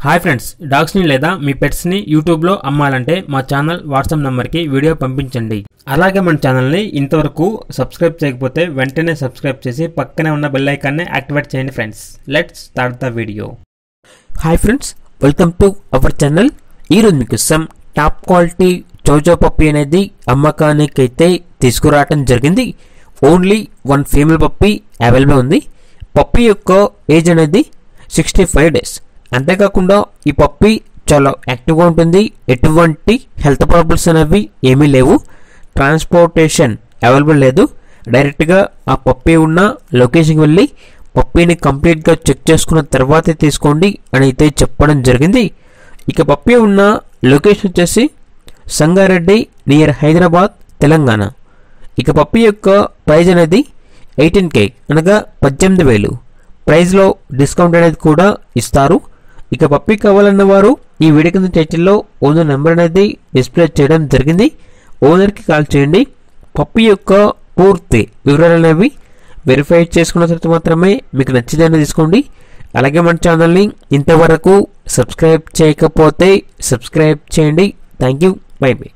Hi friends, డాగ్స్ని లేదా మీ పెట్స్ని యూట్యూబ్లో అమ్మాలంటే మా ఛానల్ వాట్సాప్ నెంబర్కి వీడియో పంపించండి. అలాగే మన ఛానల్ని ఇంతవరకు సబ్స్క్రైబ్ చేయకపోతే వెంటనే సబ్స్క్రైబ్ చేసి పక్కనే ఉన్న బెల్ ఐకాన్ని యాక్టివేట్ చేయండి friends. Let's start the video. Hi friends, welcome to our channel. ఈరోజు మీకోసం టాప్ క్వాలిటీ చోచో పప్పీ అనేది అమ్మకానికి అయితే తీసుకురావడం జరిగింది. ఓన్లీ 1 ఫీమేల్ పప్పీ అవైలబుల్ ఉంది. పప్పీ యొక్క ఏజ్ అనేది 65 days. అంతేకాకుండా ఈ పప్పీ చాలా యాక్టివ్గా ఉంటుంది. ఎటువంటి హెల్త్ ప్రాబ్లమ్స్ అనేవి ఏమీ లేవు. ట్రాన్స్పోర్టేషన్ అవైలబుల్ లేదు. డైరెక్ట్గా ఆ పప్పీ ఉన్న లొకేషన్కి వెళ్ళి పప్పీని కంప్లీట్గా చెక్ చేసుకున్న తర్వాతే తీసుకోండి అని అయితే చెప్పడం జరిగింది. ఇక పప్పీ ఉన్న లొకేషన్ వచ్చేసి సంగారెడ్డి నియర్ హైదరాబాద్, తెలంగాణ. ఇక పప్పీ యొక్క ప్రైజ్ అనేది 18K అనగా 18,000. ప్రైజ్లో డిస్కౌంట్ అనేది కూడా ఇస్తారు. ఇక పప్పీ కావాలన్న వారు ఈ వీడియో కింద టైటిల్లో ఓనర్ నెంబర్ అనేది డిస్ప్లే చేయడం జరిగింది. ఓనర్కి కాల్ చేయండి. పప్పీ యొక్క పూర్తి వివరాలు అనేవి వెరిఫై చేసుకున్న తర్వాత మాత్రమే మీకు నచ్చిదని తీసుకోండి. అలాగే మన ఛానల్ని ఇంతవరకు సబ్స్క్రైబ్ చేయకపోతే సబ్స్క్రైబ్ చేయండి. Thank you. By by.